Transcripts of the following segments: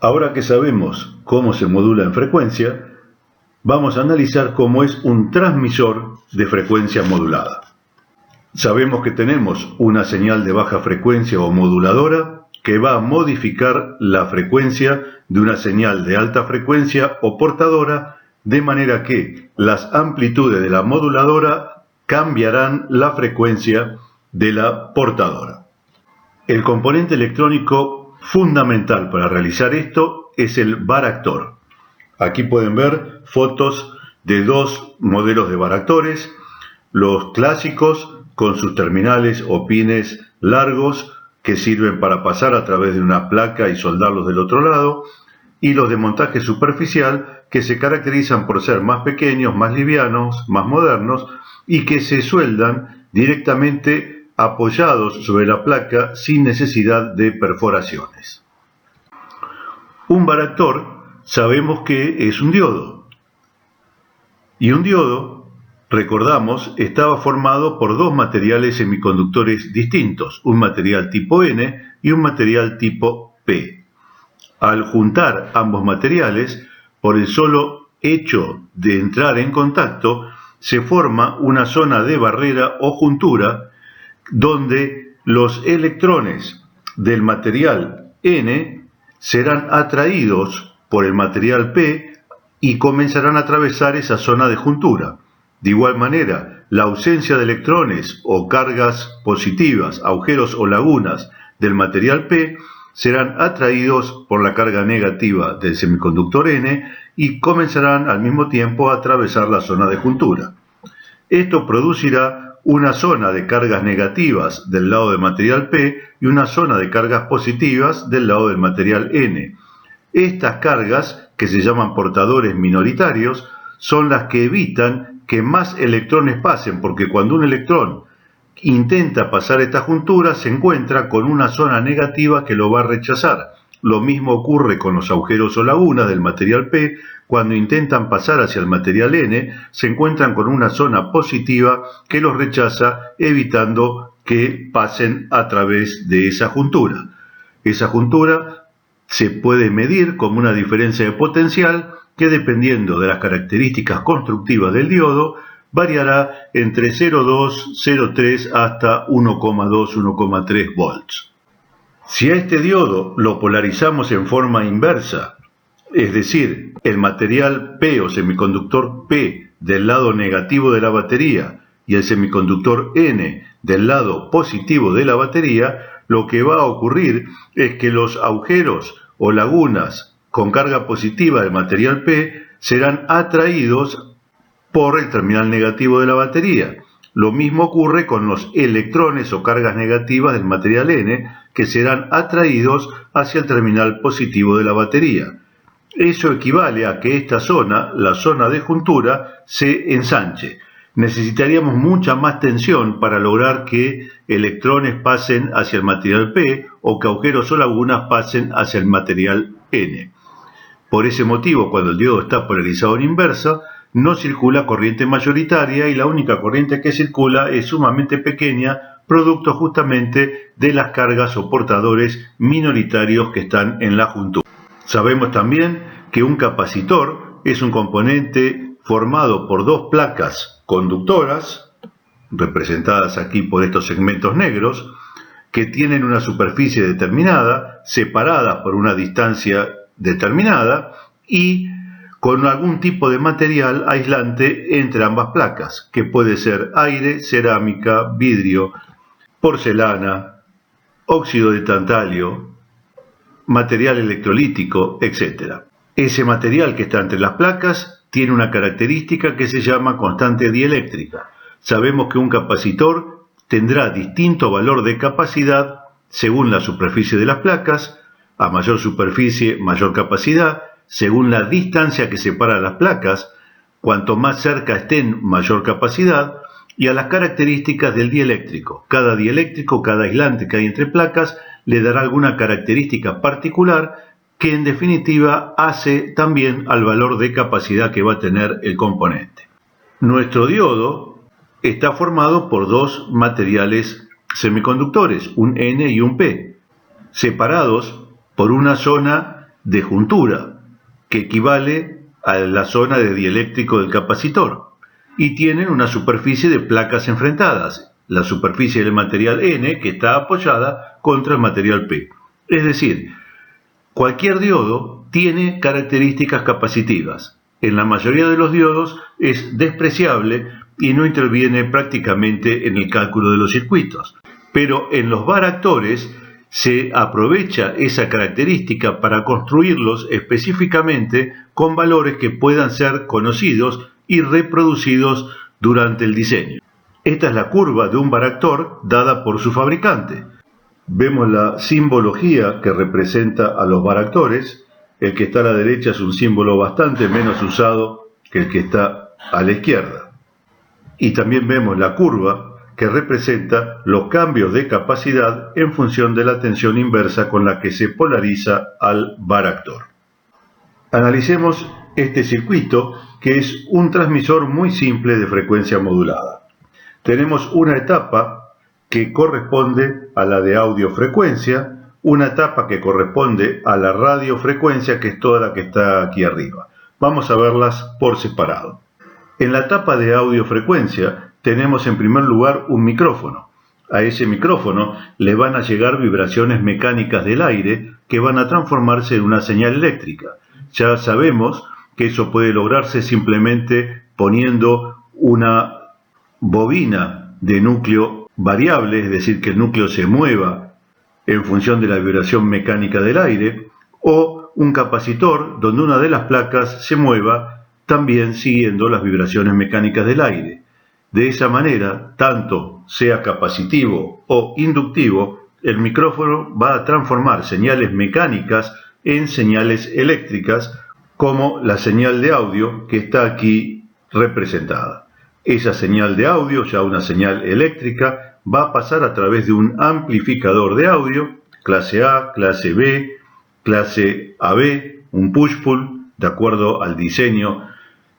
Ahora que sabemos cómo se modula en frecuencia, vamos a analizar cómo es un transmisor de frecuencia modulada. Sabemos que tenemos una señal de baja frecuencia o moduladora que va a modificar la frecuencia de una señal de alta frecuencia o portadora, de manera que las amplitudes de la moduladora cambiarán la frecuencia de la portadora. El componente electrónico fundamental para realizar esto es el varactor. Aquí pueden ver fotos de dos modelos de varactores, los clásicos con sus terminales o pines largos que sirven para pasar a través de una placa y soldarlos del otro lado, y los de montaje superficial que se caracterizan por ser más pequeños, más livianos, más modernos y que se sueldan directamente apoyados sobre la placa sin necesidad de perforaciones. Un varactor sabemos que es un diodo, y un diodo, recordamos, estaba formado por dos materiales semiconductores distintos, un material tipo N y un material tipo P. Al juntar ambos materiales, por el solo hecho de entrar en contacto, se forma una zona de barrera o juntura donde los electrones del material N serán atraídos por el material P y comenzarán a atravesar esa zona de juntura. De igual manera, la ausencia de electrones o cargas positivas, agujeros o lagunas del material P serán atraídos por la carga negativa del semiconductor N y comenzarán al mismo tiempo a atravesar la zona de juntura. Esto producirá una zona de cargas negativas del lado del material P y una zona de cargas positivas del lado del material N. Estas cargas, que se llaman portadores minoritarios, son las que evitan que más electrones pasen, porque cuando un electrón intenta pasar esta juntura se encuentra con una zona negativa que lo va a rechazar. Lo mismo ocurre con los agujeros o lagunas del material P. Cuando intentan pasar hacia el material N, se encuentran con una zona positiva que los rechaza, evitando que pasen a través de esa juntura. Esa juntura se puede medir como una diferencia de potencial que, dependiendo de las características constructivas del diodo, variará entre 0,2, 0,3 hasta 1,2, 1,3 volts. Si a este diodo lo polarizamos en forma inversa, es decir, el material P o semiconductor P del lado negativo de la batería y el semiconductor N del lado positivo de la batería, lo que va a ocurrir es que los agujeros o lagunas con carga positiva del material P serán atraídos por el terminal negativo de la batería. Lo mismo ocurre con los electrones o cargas negativas del material N, que serán atraídos hacia el terminal positivo de la batería. Eso equivale a que esta zona, la zona de juntura, se ensanche. Necesitaríamos mucha más tensión para lograr que electrones pasen hacia el material P o que agujeros o lagunas pasen hacia el material N. Por ese motivo, cuando el diodo está polarizado en inversa, no circula corriente mayoritaria y la única corriente que circula es sumamente pequeña, producto justamente de las cargas o portadores minoritarios que están en la juntura. Sabemos también que un capacitor es un componente formado por dos placas conductoras, representadas aquí por estos segmentos negros, que tienen una superficie determinada, separadas por una distancia determinada y con algún tipo de material aislante entre ambas placas, que puede ser aire, cerámica, vidrio, porcelana, óxido de tantalio, material electrolítico, etc. Ese material que está entre las placas tiene una característica que se llama constante dieléctrica. Sabemos que un capacitor tendrá distinto valor de capacidad según la superficie de las placas, a mayor superficie, mayor capacidad, según la distancia que separa las placas, cuanto más cerca estén, mayor capacidad, y a las características del dieléctrico. Cada dieléctrico, cada aislante que hay entre placas, le dará alguna característica particular que en definitiva hace también al valor de capacidad que va a tener el componente. Nuestro diodo está formado por dos materiales semiconductores, un N y un P, separados por una zona de juntura, que equivale a la zona de dieléctrico del capacitor, y tienen una superficie de placas enfrentadas, la superficie del material N que está apoyada contra el material P. Es decir, cualquier diodo tiene características capacitivas. En la mayoría de los diodos es despreciable y no interviene prácticamente en el cálculo de los circuitos. Pero en los varactores se aprovecha esa característica para construirlos específicamente con valores que puedan ser conocidos y reproducidos durante el diseño. Esta es la curva de un varactor dada por su fabricante. Vemos la simbología que representa a los varactores. El que está a la derecha es un símbolo bastante menos usado que el que está a la izquierda. Y también vemos la curva que representa los cambios de capacidad en función de la tensión inversa con la que se polariza al varactor. Analicemos este circuito, que es un transmisor muy simple de frecuencia modulada. Tenemos una etapa que corresponde a la de audiofrecuencia, una etapa que corresponde a la radiofrecuencia, que es toda la que está aquí arriba. Vamos a verlas por separado. En la etapa de audiofrecuencia tenemos en primer lugar un micrófono. A ese micrófono le van a llegar vibraciones mecánicas del aire que van a transformarse en una señal eléctrica. Ya sabemos que eso puede lograrse simplemente poniendo una bobina de núcleo variable, es decir, que el núcleo se mueva en función de la vibración mecánica del aire, o un capacitor donde una de las placas se mueva también siguiendo las vibraciones mecánicas del aire. De esa manera, tanto sea capacitivo o inductivo, el micrófono va a transformar señales mecánicas en señales eléctricas, como la señal de audio que está aquí representada. Esa señal de audio, ya una señal eléctrica, va a pasar a través de un amplificador de audio, clase A, clase B, clase AB, un push-pull, de acuerdo al diseño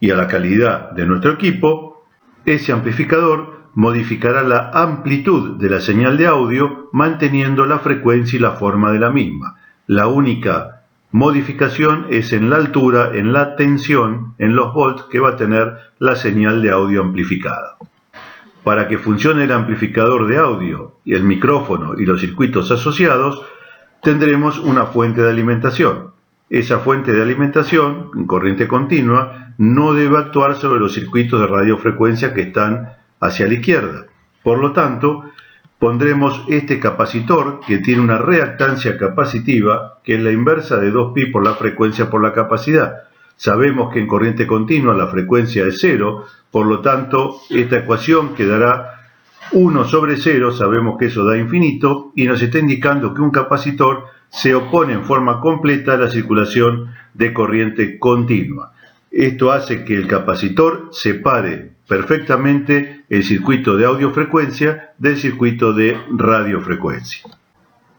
y a la calidad de nuestro equipo. Ese amplificador modificará la amplitud de la señal de audio manteniendo la frecuencia y la forma de la misma. La única modificación es en la altura, en la tensión, en los volts que va a tener la señal de audio amplificada. Para que funcione el amplificador de audio y el micrófono y los circuitos asociados, tendremos una fuente de alimentación. Esa fuente de alimentación, en corriente continua, no debe actuar sobre los circuitos de radiofrecuencia que están hacia la izquierda. Por lo tanto, pondremos este capacitor que tiene una reactancia capacitiva que es la inversa de 2pi por la frecuencia por la capacidad. Sabemos que en corriente continua la frecuencia es 0, por lo tanto esta ecuación quedará 1 sobre 0, sabemos que eso da infinito y nos está indicando que un capacitor se opone en forma completa a la circulación de corriente continua. Esto hace que el capacitor separe perfectamente el circuito de audiofrecuencia del circuito de radiofrecuencia.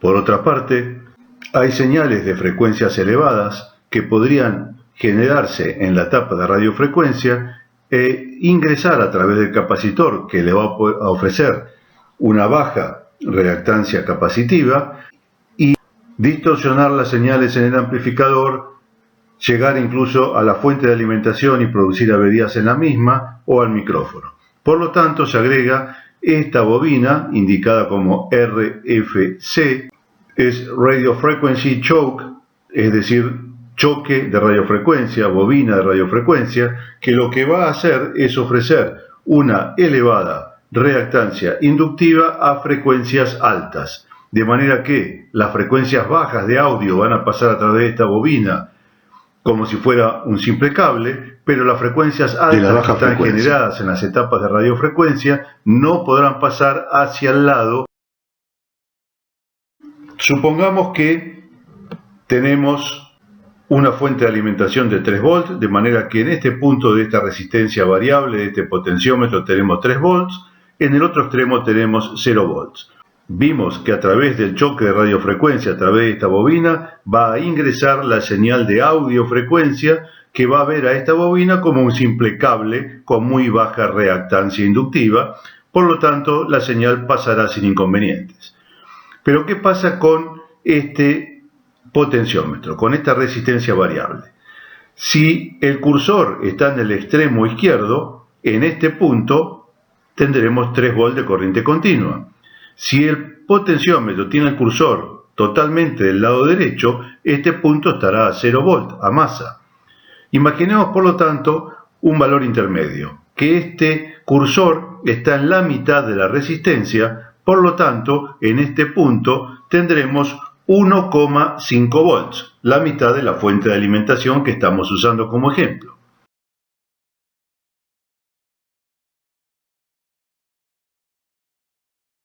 Por otra parte, hay señales de frecuencias elevadas que podrían generarse en la etapa de radiofrecuencia e ingresar a través del capacitor, que le va a ofrecer una baja reactancia capacitiva, y distorsionar las señales en el amplificador, llegar incluso a la fuente de alimentación y producir averías en la misma o al micrófono. Por lo tanto, se agrega esta bobina, indicada como RFC, es Radio Frequency Choke, es decir, choque de radiofrecuencia, bobina de radiofrecuencia, que lo que va a hacer es ofrecer una elevada reactancia inductiva a frecuencias altas, de manera que las frecuencias bajas de audio van a pasar a través de esta bobina como si fuera un simple cable, pero las frecuencias altas que están generadas en las etapas de radiofrecuencia no podrán pasar hacia el lado. Supongamos que tenemos una fuente de alimentación de 3 volts, de manera que en este punto de esta resistencia variable, de este potenciómetro, tenemos 3 volts, en el otro extremo tenemos 0 volts. Vimos que a través del choque de radiofrecuencia, a través de esta bobina, va a ingresar la señal de audiofrecuencia que va a ver a esta bobina como un simple cable con muy baja reactancia inductiva, por lo tanto la señal pasará sin inconvenientes. Pero ¿qué pasa con este potenciómetro, con esta resistencia variable. Si el cursor está en el extremo izquierdo, en este punto tendremos 3 volts de corriente continua. Si el potenciómetro tiene el cursor totalmente del lado derecho, este punto estará a 0 volts, a masa. Imaginemos, por lo tanto, un valor intermedio, que este cursor está en la mitad de la resistencia, por lo tanto, en este punto tendremos 1,5 volts, la mitad de la fuente de alimentación que estamos usando como ejemplo.